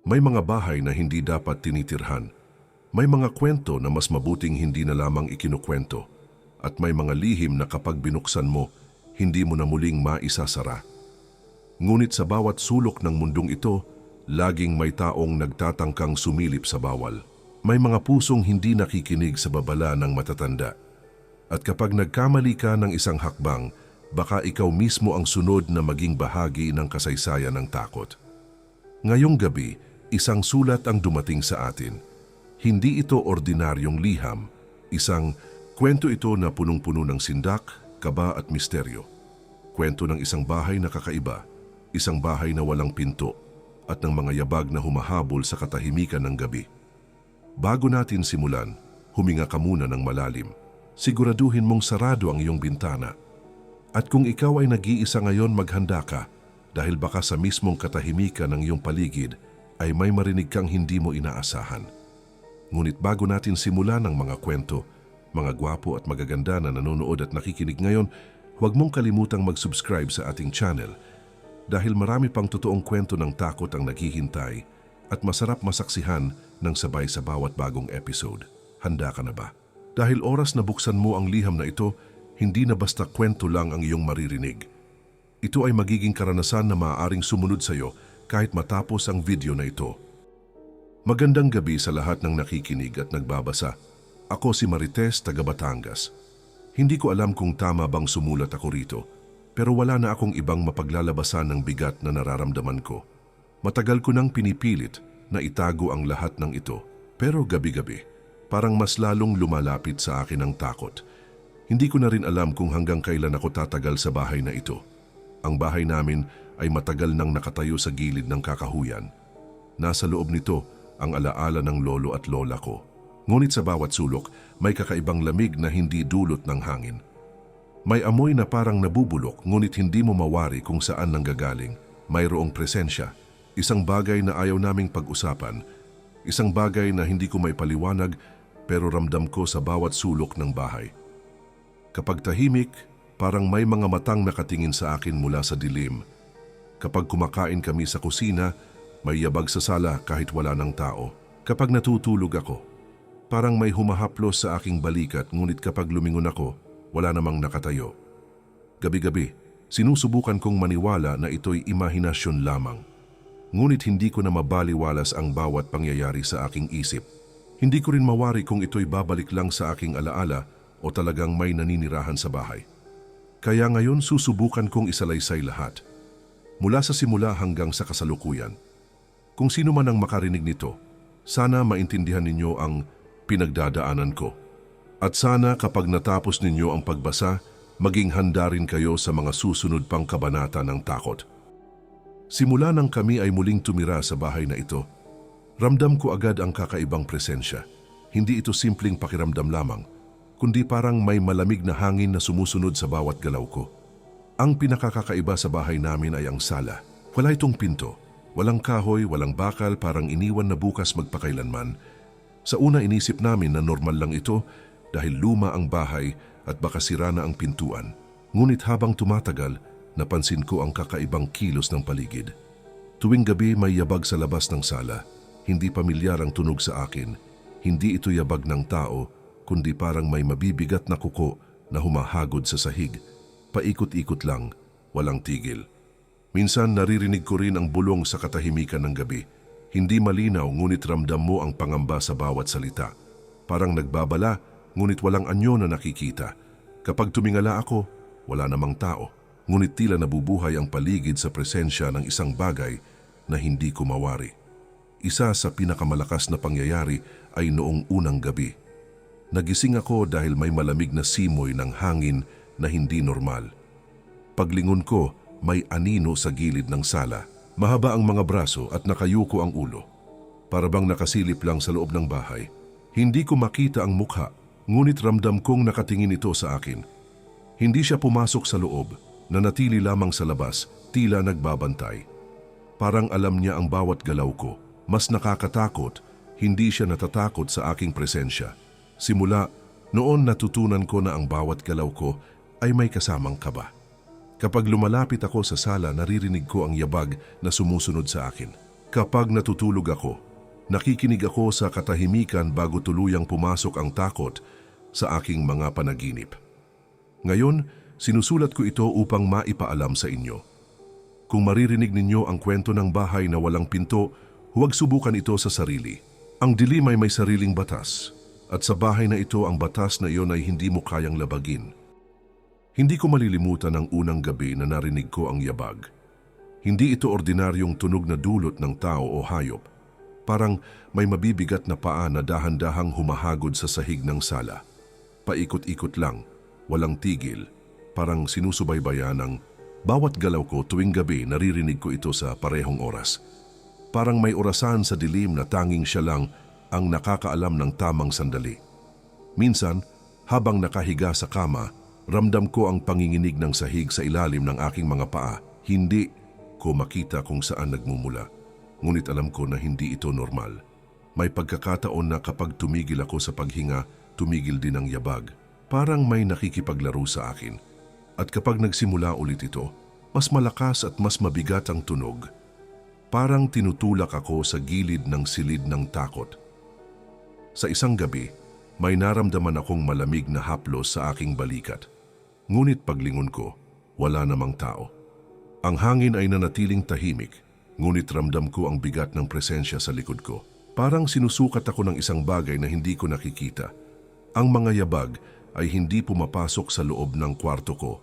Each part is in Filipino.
May mga bahay na hindi dapat tinitirhan. May mga kwento na mas mabuting hindi na lamang ikinukwento. At may mga lihim na kapag binuksan mo, hindi mo na muling maisasara. Ngunit sa bawat sulok ng mundong ito, laging may taong nagtatangkang sumilip sa bawal. May mga pusong hindi nakikinig sa babala ng matatanda. At kapag nagkamali ka ng isang hakbang, baka ikaw mismo ang sunod na maging bahagi ng kasaysayan ng takot. Ngayong gabi, isang sulat ang dumating sa atin. Hindi ito ordinaryong liham. Isang kwento ito na punong-puno ng sindak, kaba at misteryo. Kwento ng isang bahay na kakaiba, isang bahay na walang pinto, at ng mga yabag na humahabol sa katahimikan ng gabi. Bago natin simulan, huminga ka muna ng malalim. Siguraduhin mong sarado ang iyong bintana. At kung ikaw ay nag-iisa ngayon, maghanda ka dahil baka sa mismong katahimikan ng iyong paligid ay may marinig kang hindi mo inaasahan. Ngunit bago natin simulan ang mga kwento, mga gwapo at magaganda na nanonood at nakikinig ngayon, huwag mong kalimutang mag-subscribe sa ating channel dahil marami pang totoong kwento ng takot ang naghihintay at masarap masaksihan ng sabay sa bawat bagong episode. Handa ka na ba? Dahil oras na buksan mo ang liham na ito, hindi na basta kwento lang ang iyong maririnig. Ito ay magiging karanasan na maaaring sumunod sa iyo kahit matapos ang video na ito. Magandang gabi sa lahat ng nakikinig at nagbabasa. Ako si Marites, taga Batangas. Hindi ko alam kung tama bang sumulat ako rito, pero wala na akong ibang mapaglalabasan ng bigat na nararamdaman ko. Matagal ko nang pinipilit na itago ang lahat ng ito, pero gabi-gabi, parang mas lalong lumalapit sa akin ang takot. Hindi ko na rin alam kung hanggang kailan ako tatagal sa bahay na ito. Ang bahay namin ay matagal nang nakatayo sa gilid ng kakahuyan. Nasa loob nito ang alaala ng lolo at lola ko. Ngunit sa bawat sulok, may kakaibang lamig na hindi dulot ng hangin. May amoy na parang nabubulok ngunit hindi mo mawari kung saan nanggagaling. Mayroong presensya, isang bagay na ayaw naming pag-usapan, isang bagay na hindi ko may paliwanag pero ramdam ko sa bawat sulok ng bahay. Kapag tahimik, parang may mga matang nakatingin sa akin mula sa dilim. Kapag kumakain kami sa kusina, may yabag sa sala kahit wala ng tao. Kapag natutulog ako, parang may humahaplos sa aking balikat ngunit kapag lumingon ako, wala namang nakatayo. Gabi-gabi, sinusubukan kong maniwala na ito'y imahinasyon lamang. Ngunit hindi ko na mabaliwalas ang bawat pangyayari sa aking isip. Hindi ko rin mawari kung ito'y babalik lang sa aking alaala o talagang may naninirahan sa bahay. Kaya ngayon susubukan kong isalaysay lahat. Mula sa simula hanggang sa kasalukuyan. Kung sino man ang makarinig nito, sana maintindihan ninyo ang pinagdadaanan ko. At sana kapag natapos ninyo ang pagbasa, maging handa rin kayo sa mga susunod pang kabanata ng takot. Simula nang kami ay muling tumira sa bahay na ito, ramdam ko agad ang kakaibang presensya. Hindi ito simpleng pakiramdam lamang, kundi parang may malamig na hangin na sumusunod sa bawat galaw ko. Ang pinakakakaiba sa bahay namin ay ang sala. Wala itong pinto, walang kahoy, walang bakal, parang iniwan na bukas magpakailanman. Sa una inisip namin na normal lang ito dahil luma ang bahay at baka sira na ang pintuan. Ngunit habang tumatagal, napansin ko ang kakaibang kilos ng paligid. Tuwing gabi may yabag sa labas ng sala. Hindi pamilyar ang tunog sa akin. Hindi ito yabag ng tao, kundi parang may mabibigat na kuko na humahagod sa sahig. Paikot-ikot lang, walang tigil. Minsan naririnig ko rin ang bulong sa katahimikan ng gabi. Hindi malinaw ngunit ramdam mo ang pangamba sa bawat salita. Parang nagbabala ngunit walang anyo na nakikita. Kapag tumingala ako, wala namang tao. Ngunit tila nabubuhay ang paligid sa presensya ng isang bagay na hindi ko mawari. Isa sa pinakamalakas na pangyayari ay noong unang gabi. Nagising ako dahil may malamig na simoy ng hangin na hindi normal. Paglingon ko, may anino sa gilid ng sala. Mahaba ang mga braso at nakayuko ang ulo. Para bang nakasilip lang sa loob ng bahay. Hindi ko makita ang mukha, ngunit ramdam kong nakatingin ito sa akin. Hindi siya pumasok sa loob, nanatili lamang sa labas, tila nagbabantay. Parang alam niya ang bawat galaw ko. Mas nakakatakot, hindi siya natatakot sa aking presensya. Simula, noon natutunan ko na ang bawat galaw ko ay may kasamang kaba. Kapag lumalapit ako sa sala, naririnig ko ang yabag na sumusunod sa akin. Kapag natutulog ako, nakikinig ako sa katahimikan bago tuluyang pumasok ang takot sa aking mga panaginip. Ngayon, sinusulat ko ito upang maipaalam sa inyo. Kung maririnig ninyo ang kwento ng bahay na walang pinto, huwag subukan ito sa sarili. Ang dilim ay may sariling batas, at sa bahay na ito ang batas na iyon ay hindi mo kayang labagin. Hindi ko malilimutan ang unang gabi na narinig ko ang yabag. Hindi ito ordinaryong tunog na dulot ng tao o hayop. Parang may mabibigat na paa na dahan-dahang humahagod sa sahig ng sala. Paikot-ikot lang, walang tigil, parang sinusubaybayan ng bawat galaw ko tuwing gabi. Naririnig ko ito sa parehong oras. Parang may orasan sa dilim na tanging siya lang ang nakakaalam ng tamang sandali. Minsan, habang nakahiga sa kama, ramdam ko ang panginginig ng sahig sa ilalim ng aking mga paa. Hindi ko makita kung saan nagmumula. Ngunit alam ko na hindi ito normal. May pagkakataon na kapag tumigil ako sa paghinga, tumigil din ang yabag. Parang may nakikipaglaro sa akin. At kapag nagsimula ulit ito, mas malakas at mas mabigat ang tunog. Parang tinutulak ako sa gilid ng silid ng takot. Sa isang gabi, may naramdaman akong malamig na haplos sa aking balikat. Ngunit paglingon ko, wala namang tao. Ang hangin ay nanatiling tahimik, ngunit ramdam ko ang bigat ng presensya sa likod ko. Parang sinusukat ako ng isang bagay na hindi ko nakikita. Ang mga yabag ay hindi pumapasok sa loob ng kwarto ko.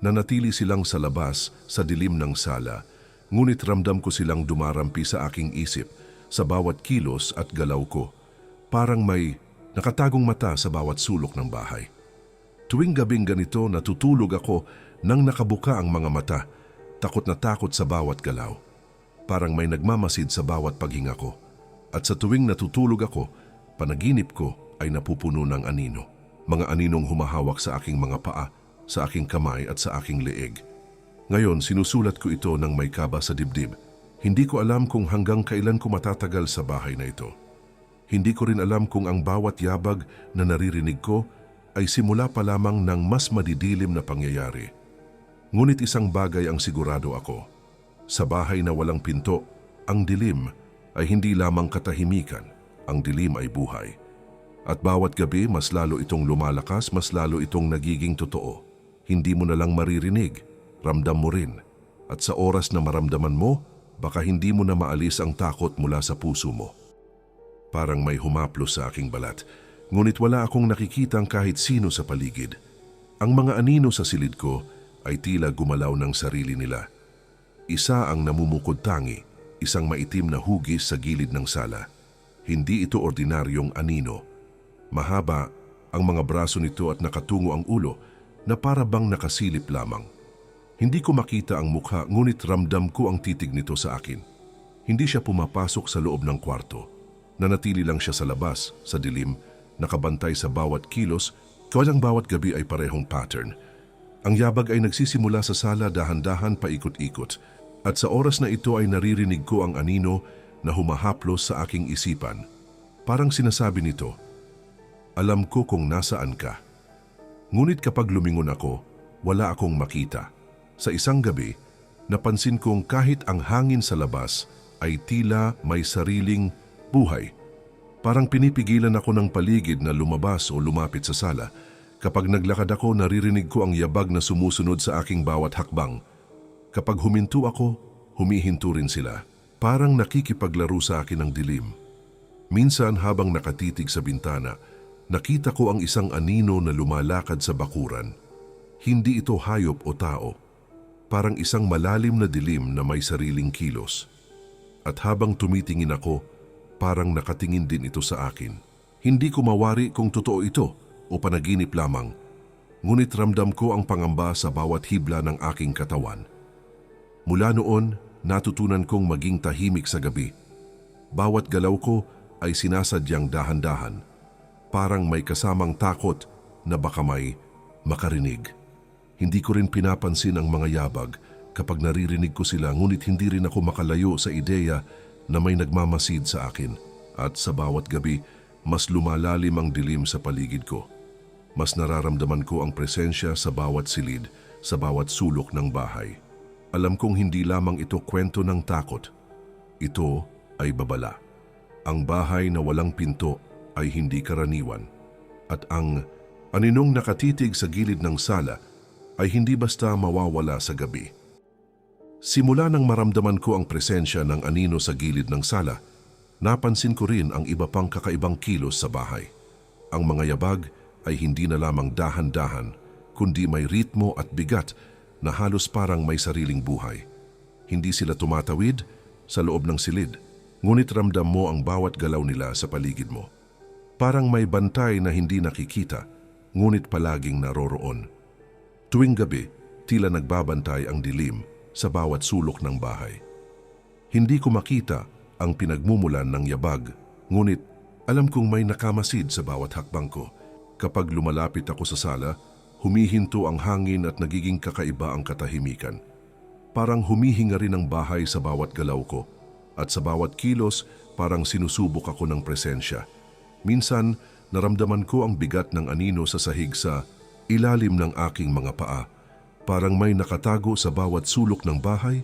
Nanatili silang sa labas, sa dilim ng sala, ngunit ramdam ko silang dumarampi sa aking isip, sa bawat kilos at galaw ko. Parang may nakatagong mata sa bawat sulok ng bahay. Tuwing gabing ganito, natutulog ako nang nakabuka ang mga mata, takot na takot sa bawat galaw. Parang may nagmamasid sa bawat paghinga ko. At sa tuwing natutulog ako, panaginip ko ay napupuno ng anino. Mga aninong humahawak sa aking mga paa, sa aking kamay at sa aking leeg. Ngayon, sinusulat ko ito ng may kaba sa dibdib. Hindi ko alam kung hanggang kailan ko matatagal sa bahay na ito. Hindi ko rin alam kung ang bawat yabag na naririnig ko ay simula pa lamang ng mas madidilim na pangyayari. Ngunit isang bagay ang sigurado ako. Sa bahay na walang pinto, ang dilim ay hindi lamang katahimikan, ang dilim ay buhay. At bawat gabi mas lalo itong lumalakas, mas lalo itong nagiging totoo. Hindi mo na lang maririnig, ramdam mo rin. At sa oras na maramdaman mo, baka hindi mo na maalis ang takot mula sa puso mo. Parang may humaplos sa aking balat, ngunit wala akong nakikitang kahit sino sa paligid. Ang mga anino sa silid ko ay tila gumalaw ng sarili nila. Isa ang namumukod tangi, isang maitim na hugis sa gilid ng sala. Hindi ito ordinaryong anino. Mahaba ang mga braso nito at nakatungo ang ulo na para bang nakasilip lamang. Hindi ko makita ang mukha, ngunit ramdam ko ang titig nito sa akin. Hindi siya pumapasok sa loob ng kwarto. Nanatili lang siya sa labas, sa dilim, nakabantay sa bawat kilos, kaya ang bawat gabi ay parehong pattern. Ang yabag ay nagsisimula sa sala, dahan-dahan paikot-ikot, at sa oras na ito ay naririnig ko ang anino na humahaplos sa aking isipan. Parang sinasabi nito, "Alam ko kung nasaan ka." Ngunit kapag lumingon ako, wala akong makita. Sa isang gabi, napansin kong kahit ang hangin sa labas ay tila may sariling buhay. Parang pinipigilan ako ng paligid na lumabas o lumapit sa sala. Kapag naglakad ako, naririnig ko ang yabag na sumusunod sa aking bawat hakbang. Kapag huminto ako, humihinto rin sila. Parang nakikipaglaro sa akin ang dilim. Minsan habang nakatitig sa bintana, nakita ko ang isang anino na lumalakad sa bakuran. Hindi ito hayop o tao. Parang isang malalim na dilim na may sariling kilos. At habang tumitingin ako, parang nakatingin din ito sa akin. Hindi ko mawari kung totoo ito o panaginip lamang. Ngunit ramdam ko ang pangamba sa bawat hibla ng aking katawan. Mula noon, natutunan kong maging tahimik sa gabi. Bawat galaw ko ay sinasadyang dahan-dahan. Parang may kasamang takot na baka may makarinig. Hindi ko rin pinapansin ang mga yabag kapag naririnig ko sila, ngunit hindi rin ako makalayo sa ideya na may nagmamasid sa akin. At sa bawat gabi, mas lumalalim ang dilim sa paligid ko. Mas nararamdaman ko ang presensya sa bawat silid, sa bawat sulok ng bahay. Alam kong hindi lamang ito kwento ng takot. Ito ay babala. Ang bahay na walang pinto ay hindi karaniwan. At ang aninong nakatitig sa gilid ng sala ay hindi basta mawawala sa gabi. Simula nang maramdaman ko ang presensya ng anino sa gilid ng sala, napansin ko rin ang iba pang kakaibang kilos sa bahay. Ang mga yabag ay hindi na lamang dahan-dahan, kundi may ritmo at bigat na halos parang may sariling buhay. Hindi sila tumatawid sa loob ng silid, ngunit ramdam mo ang bawat galaw nila sa paligid mo. Parang may bantay na hindi nakikita, ngunit palaging naroroon. Tuwing gabi, tila nagbabantay ang dilim sa bawat sulok ng bahay. Hindi ko makita ang pinagmumulan ng yabag, ngunit alam kong may nakamasid sa bawat hakbang ko. Kapag lumalapit ako sa sala, humihinto ang hangin at nagiging kakaiba ang katahimikan. Parang humihinga rin ang bahay sa bawat galaw ko, at sa bawat kilos parang sinusubok ako ng presensya. Minsan, naramdaman ko ang bigat ng anino sa sahig sa ilalim ng aking mga paa. Parang may nakatago sa bawat sulok ng bahay,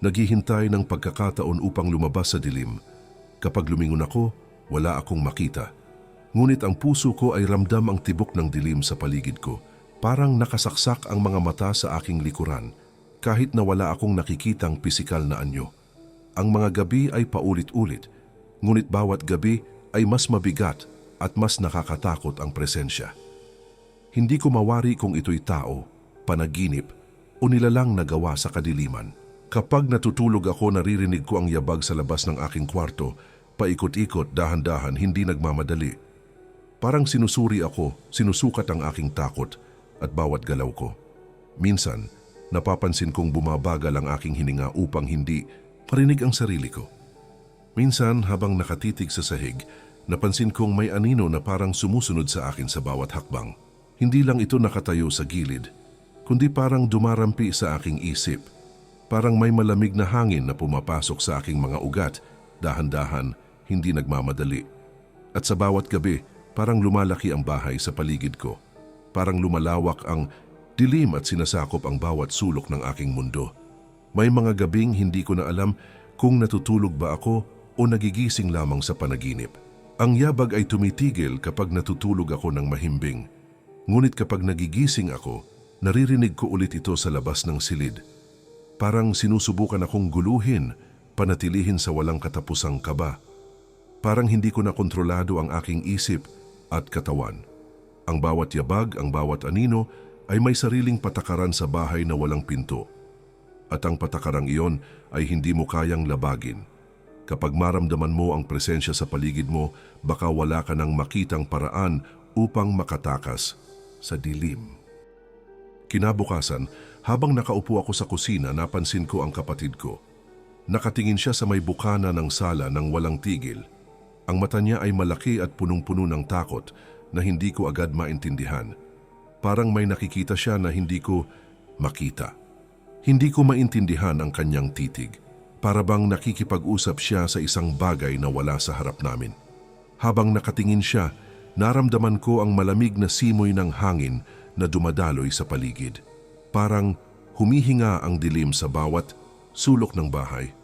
naghihintay ng pagkakataon upang lumabas sa dilim. Kapag lumingon ako, wala akong makita. Ngunit ang puso ko ay ramdam ang tibok ng dilim sa paligid ko. Parang nakasaksak ang mga mata sa aking likuran, kahit na wala akong nakikitang pisikal na anyo. Ang mga gabi ay paulit-ulit, ngunit bawat gabi ay mas mabigat at mas nakakatakot ang presensya. Hindi ko mawari kung ito'y tao, panaginip, o nilalang nagawa sa kadiliman. Kapag natutulog ako, naririnig ko ang yabag sa labas ng aking kwarto, paikot-ikot, dahan-dahan, hindi nagmamadali. Parang sinusuri ako, sinusukat ang aking takot at bawat galaw ko. Minsan, napapansin kong bumabagal ang aking hininga upang hindi marinig ang sarili ko. Minsan, habang nakatitig sa sahig, napansin kong may anino na parang sumusunod sa akin sa bawat hakbang. Hindi lang ito nakatayo sa gilid, kundi parang dumarampi sa aking isip. Parang may malamig na hangin na pumapasok sa aking mga ugat, dahan-dahan, hindi nagmamadali. At sa bawat gabi, parang lumalaki ang bahay sa paligid ko. Parang lumalawak ang dilim at sinasakop ang bawat sulok ng aking mundo. May mga gabing hindi ko na alam kung natutulog ba ako o nagigising lamang sa panaginip. Ang yabag ay tumitigil kapag natutulog ako ng mahimbing. Ngunit kapag nagigising ako, naririnig ko ulit ito sa labas ng silid. Parang sinusubukan akong guluhin, panatilihin sa walang katapusang kaba. Parang hindi ko na kontrolado ang aking isip at katawan. Ang bawat yabag, ang bawat anino ay may sariling patakaran sa bahay na walang pinto. At ang patakarang iyon ay hindi mo kayang labagin. Kapag maramdaman mo ang presensya sa paligid mo, baka wala ka nang makitang paraan upang makatakas sa dilim. Kinabukasan, habang nakaupo ako sa kusina, napansin ko ang kapatid ko. Nakatingin siya sa may bukana ng sala nang walang tigil. Ang mata niya ay malaki at punong-puno ng takot na hindi ko agad maintindihan. Parang may nakikita siya na hindi ko makita. Hindi ko maintindihan ang kanyang titig. Para bang nakikipag-usap siya sa isang bagay na wala sa harap namin. Habang nakatingin siya, naramdaman ko ang malamig na simoy ng hangin na dumadaloy sa paligid. Parang humihinga ang dilim sa bawat sulok ng bahay.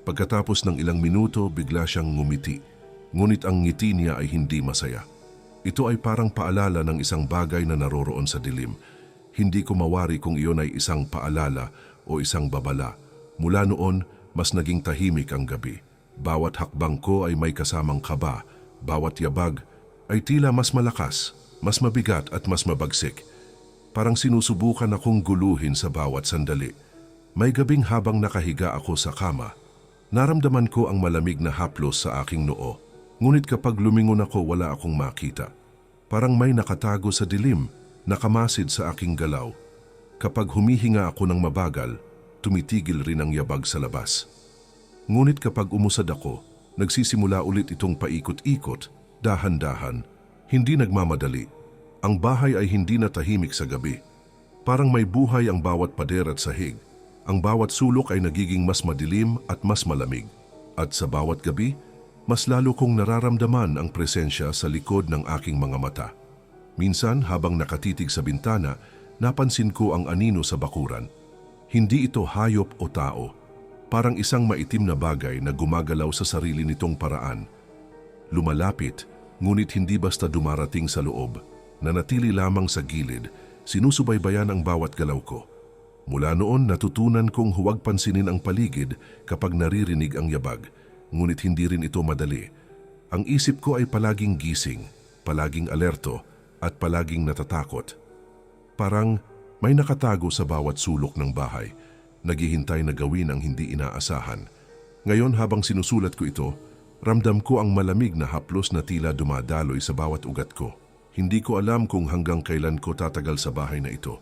Pagkatapos ng ilang minuto, bigla siyang ngumiti. Ngunit ang ngiti niya ay hindi masaya. Ito ay parang paalala ng isang bagay na naroroon sa dilim. Hindi ko mawari kung iyon ay isang paalala o isang babala. Mula noon, mas naging tahimik ang gabi. Bawat hakbang ko ay may kasamang kaba. Bawat yabag ay tila mas malakas, mas mabigat at mas mabagsik. Parang sinusubukan akong guluhin sa bawat sandali. May gabing habang nakahiga ako sa kama, naramdaman ko ang malamig na haplos sa aking noo. Ngunit kapag lumingon ako, wala akong makita. Parang may nakatago sa dilim, nakamasid sa aking galaw. Kapag humihinga ako ng mabagal, tumitigil rin ang yabag sa labas. Ngunit kapag umusad ako, nagsisimula ulit itong paikot-ikot, dahan-dahan, hindi nagmamadali. Ang bahay ay hindi na tahimik sa gabi. Parang may buhay ang bawat pader at sahig. Ang bawat sulok ay nagiging mas madilim at mas malamig. At sa bawat gabi, mas lalo kong nararamdaman ang presensya sa likod ng aking mga mata. Minsan, habang nakatitig sa bintana, napansin ko ang anino sa bakuran. Hindi ito hayop o tao. Parang isang maitim na bagay na gumagalaw sa sarili nitong paraan. Lumalapit, ngunit hindi basta dumarating sa loob. Nanatili lamang sa gilid, sinusubaybayan ang bawat galaw ko. Mula noon natutunan kong huwag pansinin ang paligid kapag naririnig ang yabag, ngunit hindi rin ito madali. Ang isip ko ay palaging gising, palaging alerto, at palaging natatakot. Parang may nakatago sa bawat sulok ng bahay, naghihintay na gawin ang hindi inaasahan. Ngayon habang sinusulat ko ito, ramdam ko ang malamig na haplos na tila dumadaloy sa bawat ugat ko. Hindi ko alam kung hanggang kailan ko tatagal sa bahay na ito.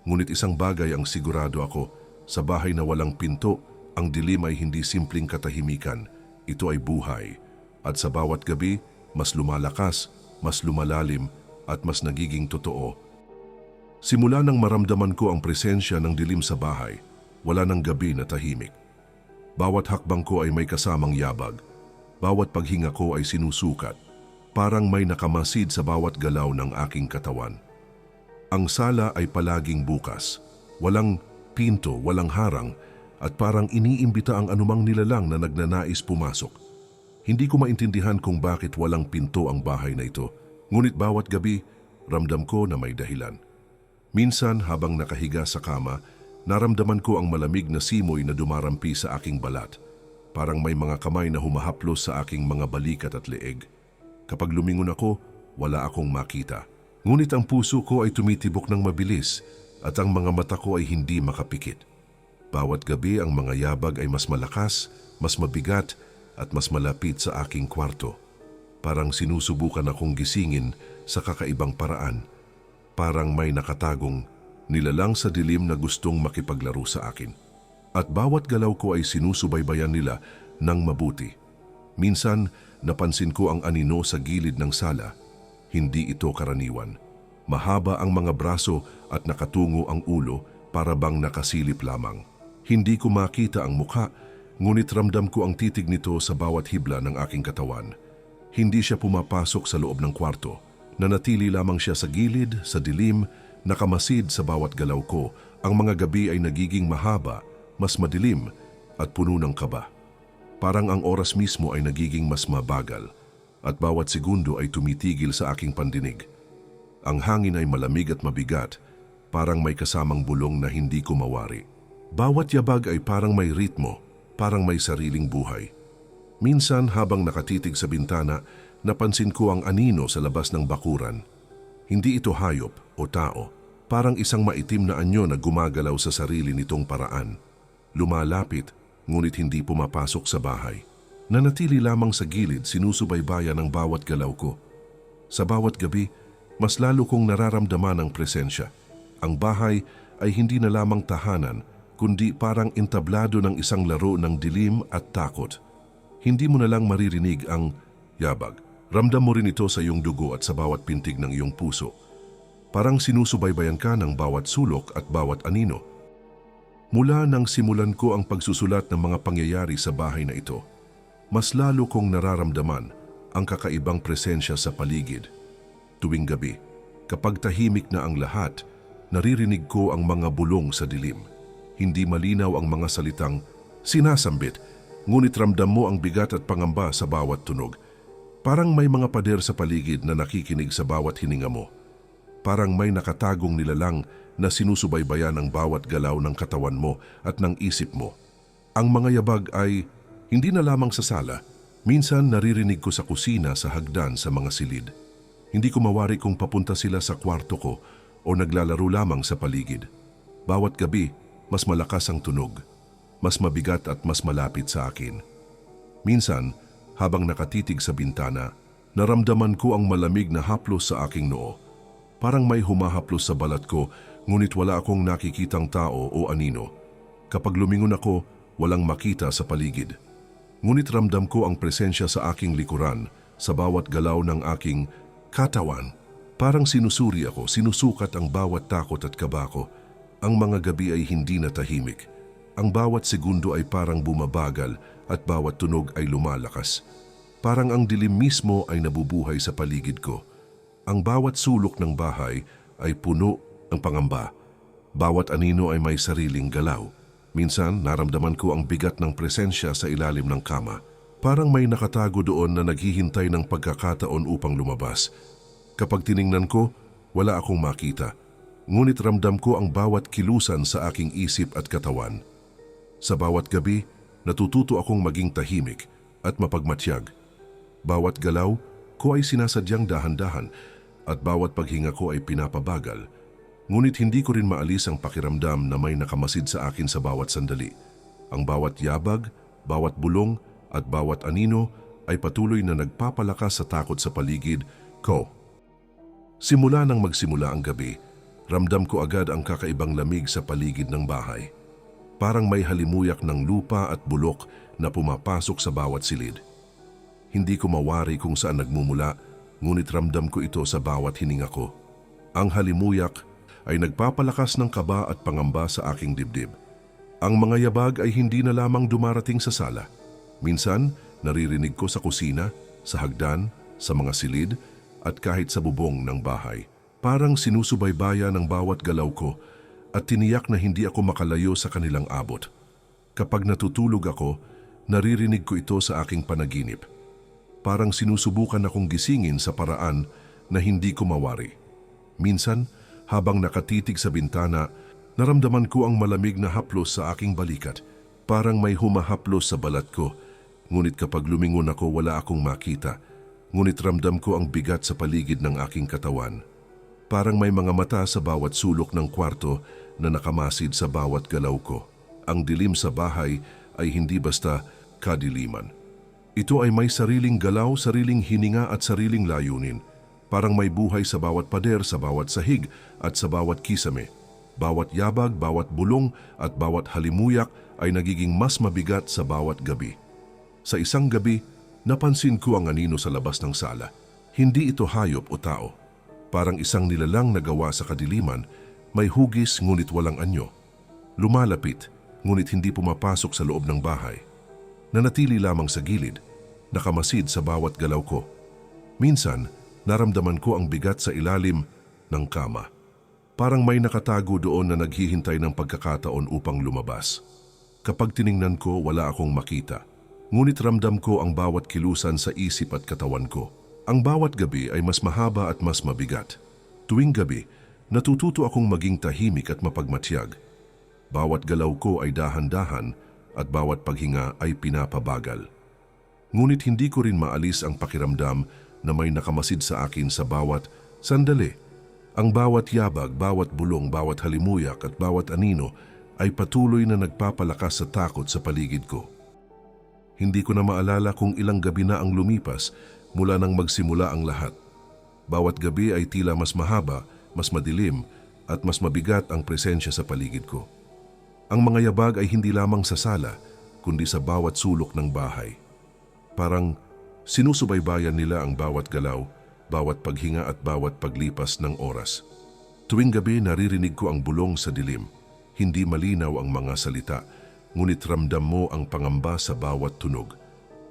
Ngunit isang bagay ang sigurado ako, sa bahay na walang pinto, ang dilim ay hindi simpleng katahimikan. Ito ay buhay. At sa bawat gabi, mas lumalakas, mas lumalalim, at mas nagiging totoo. Simula nang maramdaman ko ang presensya ng dilim sa bahay, wala nang gabi na tahimik. Bawat hakbang ko ay may kasamang yabag. Bawat paghinga ko ay sinusukat. Parang may nakamasid sa bawat galaw ng aking katawan. Ang sala ay palaging bukas. Walang pinto, walang harang, at parang iniimbita ang anumang nilalang na nagnanais pumasok. Hindi ko maintindihan kung bakit walang pinto ang bahay na ito, ngunit bawat gabi, ramdam ko na may dahilan. Minsan habang nakahiga sa kama, naramdaman ko ang malamig na simoy na dumarampi sa aking balat. Parang may mga kamay na humahaplos sa aking mga balikat at leeg. Kapag lumingon ako, wala akong makita. Ngunit ang puso ko ay tumitibok ng mabilis at ang mga mata ko ay hindi makapikit. Bawat gabi ang mga yabag ay mas malakas, mas mabigat at mas malapit sa aking kwarto. Parang sinusubukan akong gisingin sa kakaibang paraan. Parang may nakatagong nilalang sa dilim na gustong makipaglaro sa akin. At bawat galaw ko ay sinusubaybayan nila ng mabuti. Minsan, napansin ko ang anino sa gilid ng sala. Hindi ito karaniwan. Mahaba ang mga braso at nakatungo ang ulo para bang nakasilip lamang. Hindi ko makita ang mukha, ngunit ramdam ko ang titig nito sa bawat hibla ng aking katawan. Hindi siya pumapasok sa loob ng kwarto. Nanatili lamang siya sa gilid, sa dilim, nakamasid sa bawat galaw ko. Ang mga gabi ay nagiging mahaba, mas madilim at puno ng kaba. Parang ang oras mismo ay nagiging mas mabagal at bawat segundo ay tumitigil sa aking pandinig. Ang hangin ay malamig at mabigat, parang may kasamang bulong na hindi ko mawari. Bawat yabag ay parang may ritmo, parang may sariling buhay. Minsan habang nakatitig sa bintana, napansin ko ang anino sa labas ng bakuran. Hindi ito hayop o tao, parang isang maitim na anyo na gumagalaw sa sarili nitong paraan. Lumalapit, ngunit hindi pumapasok sa bahay. Nanatili lamang sa gilid, sinusubaybayan ang bawat galaw ko. Sa bawat gabi, mas lalo kong nararamdaman ang presensya. Ang bahay ay hindi na lamang tahanan, kundi parang entablado ng isang laro ng dilim at takot. Hindi mo na lang maririnig ang yabag. Ramdam mo rin ito sa iyong dugo at sa bawat pintig ng iyong puso. Parang sinusubaybayan ka ng bawat sulok at bawat anino. Mula nang simulan ko ang pagsusulat ng mga pangyayari sa bahay na ito, mas lalo kong nararamdaman ang kakaibang presensya sa paligid. Tuwing gabi, kapag tahimik na ang lahat, naririnig ko ang mga bulong sa dilim. Hindi malinaw ang mga salitang sinasambit, ngunit ramdam mo ang bigat at pangamba sa bawat tunog. Parang may mga pader sa paligid na nakikinig sa bawat hininga mo. Parang may nakatagong nilalang na sinusubaybayan ang bawat galaw ng katawan mo at ng isip mo. Ang mga yabag ay hindi na lamang sa sala. Minsan naririnig ko sa kusina, sa hagdan, sa mga silid. Hindi ko mawari kung papunta sila sa kwarto ko o naglalaro lamang sa paligid. Bawat gabi, mas malakas ang tunog, mas mabigat at mas malapit sa akin. Minsan, habang nakatitig sa bintana, naramdaman ko ang malamig na haplos sa aking noo. Parang may humahaplos sa balat ko, ngunit wala akong nakikitang tao o anino. Kapag lumingon ako, walang makita sa paligid. Ngunit ramdam ko ang presensya sa aking likuran, sa bawat galaw ng aking katawan. Parang sinusuri ako, sinusukat ang bawat takot at kaba ko. Ang mga gabi ay hindi na tahimik. Ang bawat segundo ay parang bumabagal at bawat tunog ay lumalakas. Parang ang dilim mismo ay nabubuhay sa paligid ko. Ang bawat sulok ng bahay ay puno ng pangamba. Bawat anino ay may sariling galaw. Minsan, naramdaman ko ang bigat ng presensya sa ilalim ng kama. Parang may nakatago doon na naghihintay ng pagkakataon upang lumabas. Kapag tiningnan ko, wala akong makita. Ngunit ramdam ko ang bawat kilusan sa aking isip at katawan. Sa bawat gabi, natututo akong maging tahimik at mapagmatyag. Bawat galaw ko ay sinasadyang dahan-dahan at bawat paghinga ko ay pinapabagal. Ngunit hindi ko rin maalis ang pakiramdam na may nakamasid sa akin sa bawat sandali. Ang bawat yabag, bawat bulong, at bawat anino ay patuloy na nagpapalakas sa takot sa paligid ko. Simula nang magsimula ang gabi, ramdam ko agad ang kakaibang lamig sa paligid ng bahay. Parang may halimuyak ng lupa at bulok na pumapasok sa bawat silid. Hindi ko mawari kung saan nagmumula, ngunit ramdam ko ito sa bawat hininga ko. Ang halimuyak ay nagpapalakas ng kaba at pangamba sa aking dibdib. Ang mga yabag ay hindi na lamang dumarating sa sala. Minsan, naririnig ko sa kusina, sa hagdan, sa mga silid, at kahit sa bubong ng bahay. Parang sinusubaybayan ng bawat galaw ko at tiniyak na hindi ako makalayo sa kanilang abot. Kapag natutulog ako, naririnig ko ito sa aking panaginip. Parang sinusubukan akong gisingin sa paraan na hindi ko mawari. Minsan, habang nakatitig sa bintana, naramdaman ko ang malamig na haplos sa aking balikat. Parang may humahaplos sa balat ko. Ngunit kapag lumingon ako, wala akong makita. Ngunit ramdam ko ang bigat sa paligid ng aking katawan. Parang may mga mata sa bawat sulok ng kwarto na nakamasid sa bawat galaw ko. Ang dilim sa bahay ay hindi basta kadiliman. Ito ay may sariling galaw, sariling hininga at sariling layunin. Parang may buhay sa bawat pader, sa bawat sahig at sa bawat kisame. Bawat yabag, bawat bulong at bawat halimuyak ay nagiging mas mabigat sa bawat gabi. Sa isang gabi, napansin ko ang anino sa labas ng sala. Hindi ito hayop o tao. Parang isang nilalang na gawa sa kadiliman, may hugis ngunit walang anyo. Lumalapit, ngunit hindi pumapasok sa loob ng bahay. Nanatili lamang sa gilid, nakamasid sa bawat galaw ko. Minsan, naramdaman ko ang bigat sa ilalim ng kama. Parang may nakatago doon na naghihintay ng pagkakataon upang lumabas. Kapag tiningnan ko, wala akong makita. Ngunit ramdam ko ang bawat kilusan sa isip at katawan ko. Ang bawat gabi ay mas mahaba at mas mabigat. Tuwing gabi, natututo akong maging tahimik at mapagmatyag. Bawat galaw ko ay dahan-dahan at bawat paghinga ay pinapabagal. Ngunit hindi ko rin maalis ang pakiramdam na may nakamasid sa akin sa bawat sandali. Ang bawat yabag, bawat bulong, bawat halimuyak at bawat anino ay patuloy na nagpapalakas sa takot sa paligid ko. Hindi ko na maalala kung ilang gabi na ang lumipas mula nang magsimula ang lahat. Bawat gabi ay tila mas mahaba, mas madilim at mas mabigat ang presensya sa paligid ko. Ang mga yabag ay hindi lamang sa sala, kundi sa bawat sulok ng bahay. Parang sinusubaybayan nila ang bawat galaw, bawat paghinga at bawat paglipas ng oras. Tuwing gabi naririnig ko ang bulong sa dilim. Hindi malinaw ang mga salita, ngunit ramdam mo ang pangamba sa bawat tunog.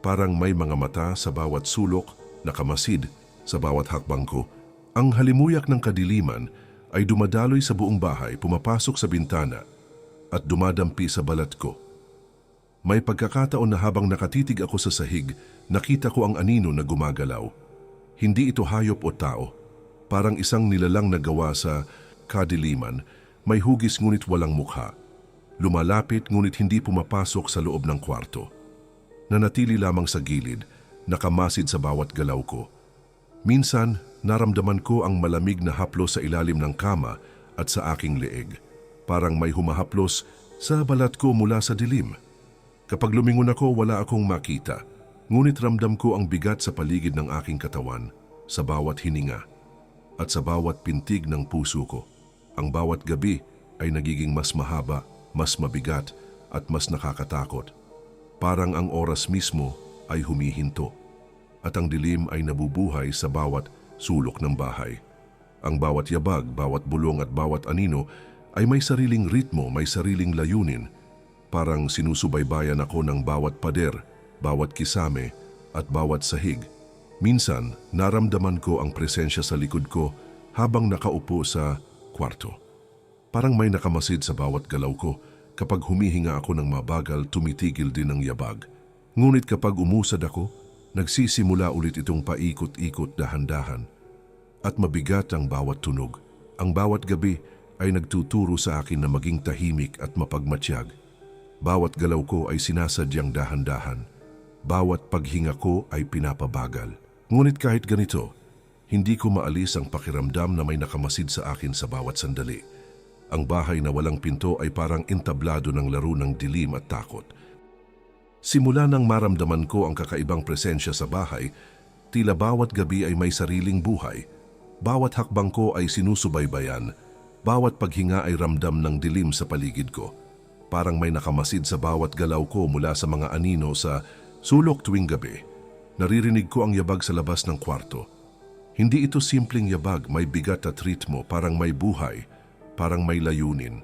Parang may mga mata sa bawat sulok, nakamasid sa bawat hakbang ko. Ang halimuyak ng kadiliman ay dumadaloy sa buong bahay, pumapasok sa bintana at dumadampi sa balat ko. May pagkakataon na habang nakatitig ako sa sahig, nakita ko ang anino na gumagalaw. Hindi ito hayop o tao. Parang isang nilalang na gawa sa kadiliman, may hugis ngunit walang mukha. Lumalapit ngunit hindi pumapasok sa loob ng kwarto. Nanatili lamang sa gilid, nakamasid sa bawat galaw ko. Minsan, naramdaman ko ang malamig na haplos sa ilalim ng kama at sa aking leeg. Parang may humahaplos sa balat ko mula sa dilim. Kapag lumingon ako, wala akong makita. Ngunit ramdam ko ang bigat sa paligid ng aking katawan, sa bawat hininga, at sa bawat pintig ng puso ko. Ang bawat gabi ay nagiging mas mahaba, mas mabigat, at mas nakakatakot. Parang ang oras mismo ay humihinto, at ang dilim ay nabubuhay sa bawat sulok ng bahay. Ang bawat yabag, bawat bulong at bawat anino ay may sariling ritmo, may sariling layunin. Parang sinusubaybayan ako ng bawat pader, bawat kisame at bawat sahig. Minsan, naramdaman ko ang presensya sa likod ko habang nakaupo sa kwarto. Parang may nakamasid sa bawat galaw ko, Kapag humihinga ako ng mabagal, tumitigil din ang yabag. Ngunit kapag umusad ako, nagsisimula ulit itong paikot-ikot dahan-dahan. At mabigat ang bawat tunog. Ang bawat gabi ay nagtuturo sa akin na maging tahimik at mapagmatsyag. Bawat galaw ko ay sinasadyang dahan-dahan. Bawat paghinga ko ay pinapabagal. Ngunit kahit ganito, hindi ko maalis ang pakiramdam na may nakamasid sa akin sa bawat sandali. Ang bahay na walang pinto ay parang entablado ng laro ng dilim at takot. Simula nang maramdaman ko ang kakaibang presensya sa bahay, tila bawat gabi ay may sariling buhay. Bawat hakbang ko ay sinusubaybayan. Bawat paghinga ay ramdam ng dilim sa paligid ko. Parang may nakamasid sa bawat galaw ko mula sa mga anino sa sulok tuwing gabi. Naririnig ko ang yabag sa labas ng kwarto. Hindi ito simpleng yabag, may bigat at ritmo, parang may buhay, parang may layunin.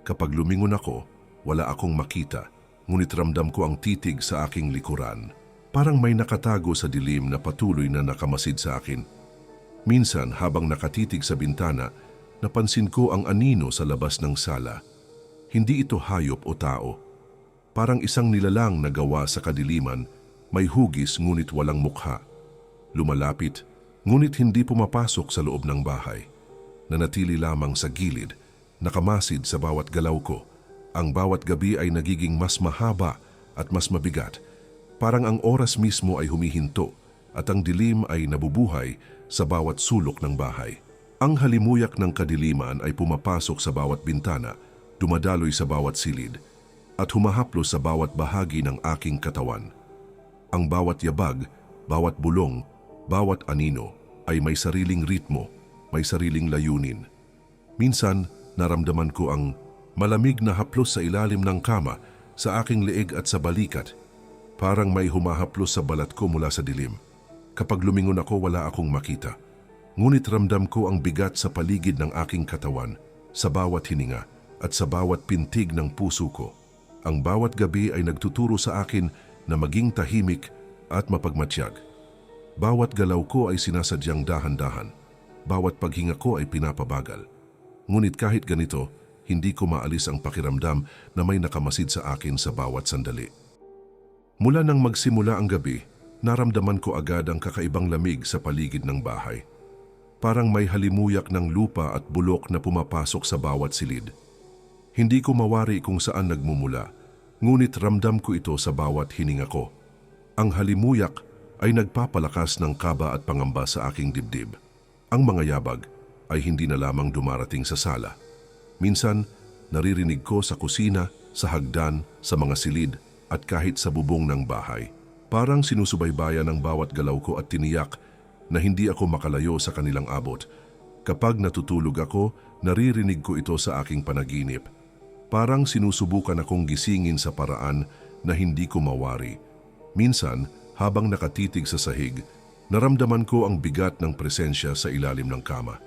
Kapag lumingon ako, wala akong makita, ngunit ramdam ko ang titig sa aking likuran. Parang may nakatago sa dilim na patuloy na nakamasid sa akin. Minsan, habang nakatitig sa bintana, napansin ko ang anino sa labas ng sala. Hindi ito hayop o tao. Parang isang nilalang na gawa sa kadiliman, may hugis ngunit walang mukha. Lumalapit, ngunit hindi pumapasok sa loob ng bahay. Nanatili lamang sa gilid, nakamasid sa bawat galaw ko. Ang bawat gabi ay nagiging mas mahaba at mas mabigat. Parang ang oras mismo ay humihinto at ang dilim ay nabubuhay sa bawat sulok ng bahay. Ang halimuyak ng kadiliman ay pumapasok sa bawat bintana, dumadaloy sa bawat silid, at humahaplos sa bawat bahagi ng aking katawan. Ang bawat yabag, bawat bulong, bawat anino ay may sariling ritmo, may sariling layunin. Minsan, naramdaman ko ang malamig na haplos sa ilalim ng kama, sa aking leeg at sa balikat. Parang may humahaplos sa balat ko mula sa dilim. Kapag lumingon ako, wala akong makita. Ngunit ramdam ko ang bigat sa paligid ng aking katawan, sa bawat hininga at sa bawat pintig ng puso ko. Ang bawat gabi ay nagtuturo sa akin na maging tahimik at mapagmatsyag. Bawat galaw ko ay sinasadyang dahan-dahan. Bawat paghinga ko ay pinapabagal. Ngunit kahit ganito, hindi ko maalis ang pakiramdam na may nakamasid sa akin sa bawat sandali. Mula nang magsimula ang gabi, naramdaman ko agad ang kakaibang lamig sa paligid ng bahay. Parang may halimuyak ng lupa at bulok na pumapasok sa bawat silid. Hindi ko mawari kung saan nagmumula, ngunit ramdam ko ito sa bawat hininga ko. Ang halimuyak ay nagpapalakas ng kaba at pangamba sa aking dibdib. Ang mga yabag ay hindi na lamang dumarating sa sala. Minsan, naririnig ko sa kusina, sa hagdan, sa mga silid at kahit sa bubong ng bahay. Parang sinusubaybayan ang bawat galaw ko at tiniyak na hindi ako makalayo sa kanilang abot. Kapag natutulog ako, naririnig ko ito sa aking panaginip. Parang sinusubukan akong gisingin sa paraan na hindi ko mawari. Minsan, habang nakatitig sa sahig, naramdaman ko ang bigat ng presensya sa ilalim ng kama.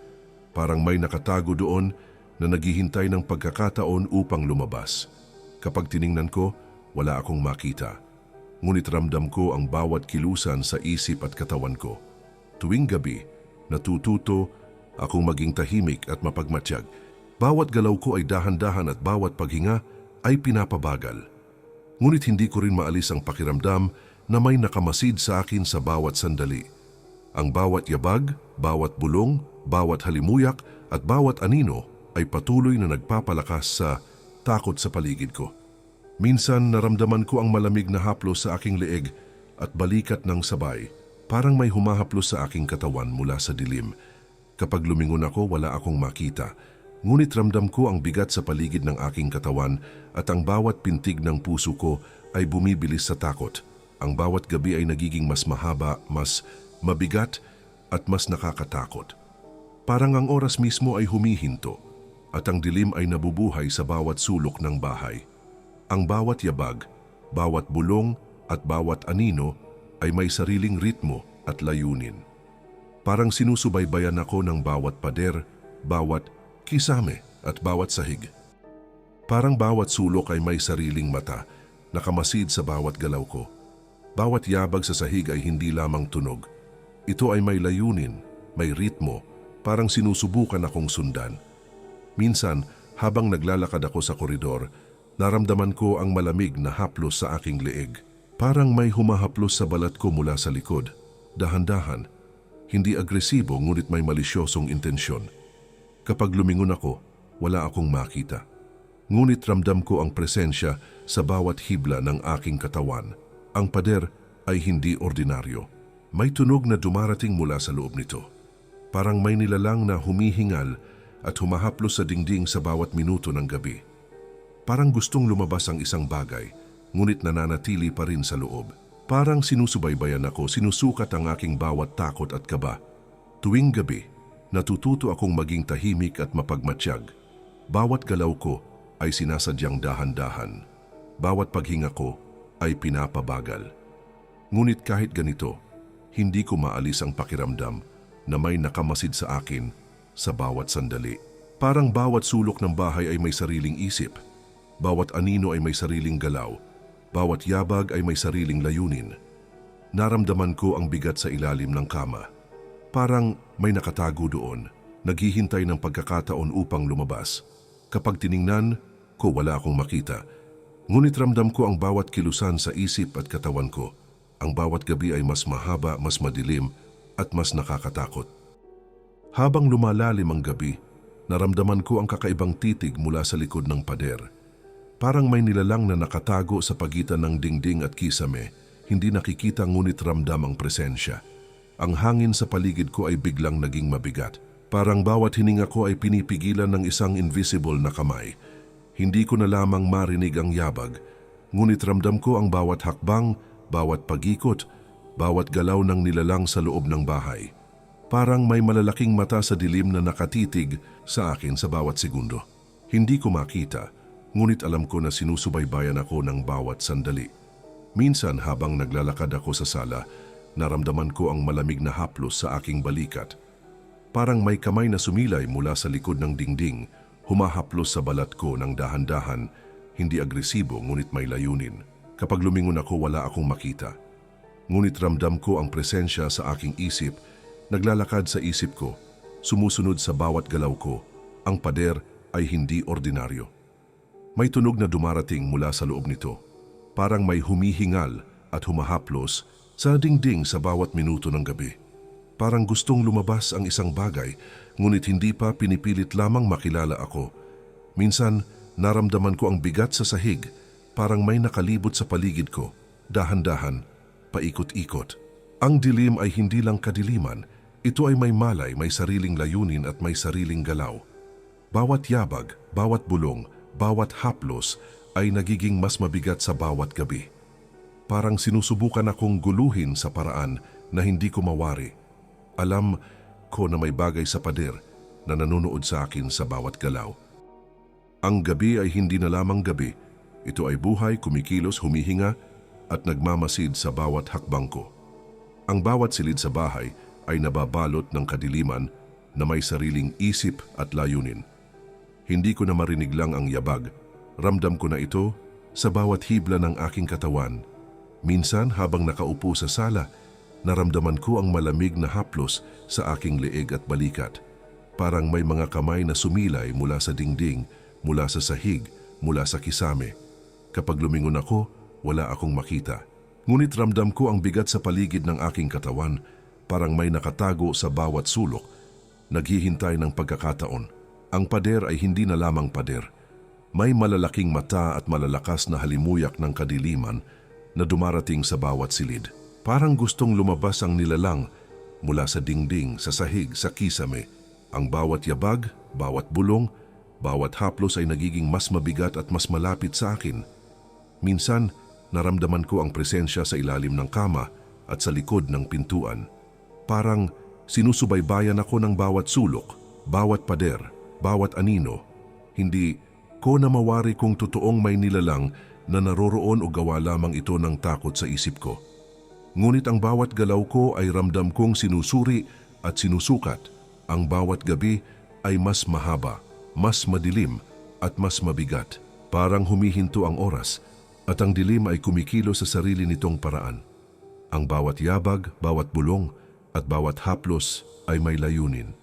Parang may nakatago doon na naghihintay ng pagkakataon upang lumabas. Kapag tiningnan ko, wala akong makita. Ngunit ramdam ko ang bawat kilusan sa isip at katawan ko. Tuwing gabi, natututo akong maging tahimik at mapagmatsyag. Bawat galaw ko ay dahan-dahan at bawat paghinga ay pinapabagal. Ngunit hindi ko rin maalis ang pakiramdam na may nakamasid sa akin sa bawat sandali. Ang bawat yabag, bawat bulong, bawat halimuyak at bawat anino ay patuloy na nagpapalakas sa takot sa paligid ko. Minsan naramdaman ko ang malamig na haplos sa aking leeg at balikat ng sabay, parang may humahaplos sa aking katawan mula sa dilim. Kapag lumingon ako, wala akong makita, ngunit ramdam ko ang bigat sa paligid ng aking katawan at ang bawat pintig ng puso ko ay bumibilis sa takot. Ang bawat gabi ay nagiging mas mahaba, mas mabigat at mas nakakatakot. Parang ang oras mismo ay humihinto at ang dilim ay nabubuhay sa bawat sulok ng bahay. Ang bawat yabag, bawat bulong at bawat anino ay may sariling ritmo at layunin. Parang sinusubaybayan ako ng bawat pader, bawat kisame at bawat sahig. Parang bawat sulok ay may sariling mata, nakamasid sa bawat galaw ko. Bawat yabag sa sahig ay hindi lamang tunog. Ito ay may layunin, may ritmo, parang sinusubukan akong sundan. Minsan, habang naglalakad ako sa koridor, Naramdaman ko ang malamig na haplos sa aking leeg. Parang may humahaplos sa balat ko mula sa likod. Dahan-dahan, hindi agresibo ngunit may malisyosong intensyon. Kapag lumingon ako, wala akong makita. Ngunit ramdam ko ang presensya sa bawat hibla ng aking katawan. Ang pader ay hindi ordinaryo. May tunog na dumarating mula sa loob nito. Parang may nilalang na humihingal at humahaplos sa dingding sa bawat minuto ng gabi. Parang gustong lumabas ang isang bagay, ngunit nananatili pa rin sa loob. Parang sinusubaybayan ako, sinusukat ang aking bawat takot at kaba. Tuwing gabi, natututo akong maging tahimik at mapagmatsyag. Bawat galaw ko ay sinasadyang dahan-dahan. Bawat paghinga ko ay pinapabagal. Ngunit kahit ganito, hindi ko maalis ang pakiramdam na may nakamasid sa akin sa bawat sandali. Parang bawat sulok ng bahay ay may sariling isip. Bawat anino ay may sariling galaw. Bawat yabag ay may sariling layunin. Naramdaman ko ang bigat sa ilalim ng kama. Parang may nakatago doon, naghihintay ng pagkakataon upang lumabas. Kapag tiningnan ko, wala akong makita. Ngunit ramdam ko ang bawat kilusan sa isip at katawan ko. Ang bawat gabi ay mas mahaba, mas madilim, at mas nakakatakot. Habang lumalalim ang gabi, naramdaman ko ang kakaibang titig mula sa likod ng pader. Parang may nilalang na nakatago sa pagitan ng dingding at kisame, hindi nakikita ngunit ramdam ang presensya. Ang hangin sa paligid ko ay biglang naging mabigat. Parang bawat hininga ko ay pinipigilan ng isang invisible na kamay. Hindi ko na lamang marinig ang yabag, ngunit ramdam ko ang bawat hakbang, bawat pag-ikot, bawat galaw ng nilalang sa loob ng bahay. Parang may malalaking mata sa dilim na nakatitig sa akin sa bawat segundo. Hindi ko makita, ngunit alam ko na sinusubaybayan ako ng bawat sandali. Minsan habang naglalakad ako sa sala, naramdaman ko ang malamig na haplos sa aking balikat. Parang may kamay na sumilay mula sa likod ng dingding, humahaplos sa balat ko ng dahan-dahan, hindi agresibo ngunit may layunin. Kapag lumingon ako, wala akong makita. Ngunit ramdam ko ang presensya sa aking isip, naglalakad sa isip ko, sumusunod sa bawat galaw ko. Ang pader ay hindi ordinaryo. May tunog na dumarating mula sa loob nito. Parang may humihingal at humahaplos sa dingding sa bawat minuto ng gabi. Parang gustong lumabas ang isang bagay, ngunit hindi pa, pinipilit lamang makilala ako. Minsan, naramdaman ko ang bigat sa sahig, parang may nakalibot sa paligid ko, dahan-dahan, paikot-ikot. Ang dilim ay hindi lang kadiliman, ito ay may malay, may sariling layunin at may sariling galaw. Bawat yabag, bawat bulong, bawat haplos ay nagiging mas mabigat sa bawat gabi. Parang sinusubukan akong guluhin sa paraan na hindi ko mawari. Alam ko na may bagay sa pader na nanonood sa akin sa bawat galaw. Ang gabi ay hindi na lamang gabi. Ito ay buhay, kumikilos, humihinga at nagmamasid sa bawat hakbang ko. Ang bawat silid sa bahay ay nababalot ng kadiliman na may sariling isip at layunin. Hindi ko na marinig lang ang yabag. Ramdam ko na ito sa bawat hibla ng aking katawan. Minsan habang nakaupo sa sala, naramdaman ko ang malamig na haplos sa aking leeg at balikat. Parang may mga kamay na sumilay mula sa dingding, mula sa sahig, mula sa kisame. Kapag lumingon ako, wala akong makita. Ngunit ramdam ko ang bigat sa paligid ng aking katawan, parang may nakatago sa bawat sulok, naghihintay ng pagkakataon. Ang pader ay hindi na lamang pader. May malalaking mata at malalakas na halimuyak ng kadiliman na dumarating sa bawat silid. Parang gustong lumabas ang nilalang mula sa dingding, sa sahig, sa kisame. Ang bawat yabag, bawat bulong, bawat haplos ay nagiging mas mabigat at mas malapit sa akin. Minsan, naramdaman ko ang presensya sa ilalim ng kama at sa likod ng pintuan. Parang sinusubaybayan ako ng bawat sulok, bawat pader, bawat anino. Hindi ko na mawari kung totoong may nilalang na naroroon o gawa lamang ito ng takot sa isip ko. Ngunit ang bawat galaw ko ay ramdam kong sinusuri at sinusukat. Ang bawat gabi ay mas mahaba, mas madilim at mas mabigat. Parang humihinto ang oras at ang dilim ay kumikilo sa sarili nitong paraan. Ang bawat yabag, bawat bulong at bawat haplos ay may layunin.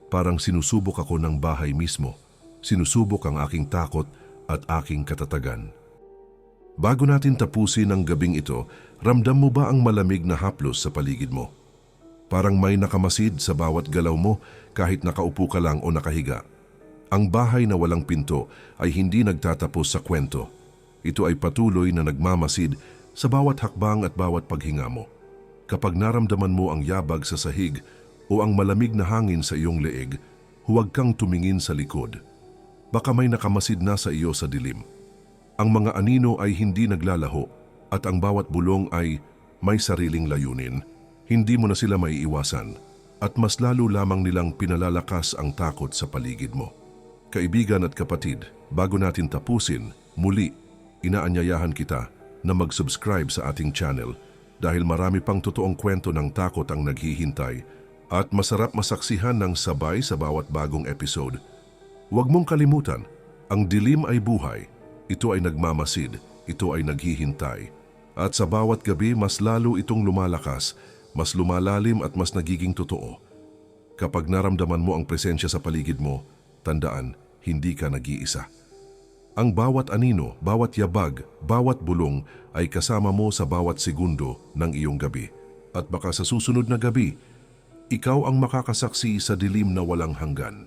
Parang sinusubok ako ng bahay mismo. Sinusubok ang aking takot at aking katatagan. Bago natin tapusin ang gabing ito, ramdam mo ba ang malamig na haplos sa paligid mo? Parang may nakamasid sa bawat galaw mo kahit nakaupo ka lang o nakahiga. Ang bahay na walang pinto ay hindi nagtatapos sa kwento. Ito ay patuloy na nagmamasid sa bawat hakbang at bawat paghinga mo. Kapag naramdaman mo ang yabag sa sahig o ang malamig na hangin sa iyong leeg, huwag kang tumingin sa likod. Baka may nakamasid na sa iyo sa dilim. Ang mga anino ay hindi naglalaho at ang bawat bulong ay may sariling layunin. Hindi mo na sila maiiwasan at mas lalo lamang nilang pinalalakas ang takot sa paligid mo. Kaibigan at kapatid, bago natin tapusin, muli, inaanyayahan kita na mag-subscribe sa ating channel dahil marami pang totoong kwento ng takot ang naghihintay at masarap masaksihan ng sabay sa bawat bagong episode. Huwag mong kalimutan, ang dilim ay buhay. Ito ay nagmamasid, ito ay naghihintay. At sa bawat gabi, mas lalo itong lumalakas, mas lumalalim at mas nagiging totoo. Kapag naramdaman mo ang presensya sa paligid mo, tandaan, hindi ka nag-iisa. Ang bawat anino, bawat yabag, bawat bulong ay kasama mo sa bawat segundo ng iyong gabi. At baka sa susunod na gabi, ikaw ang makakasaksi sa dilim na walang hanggan.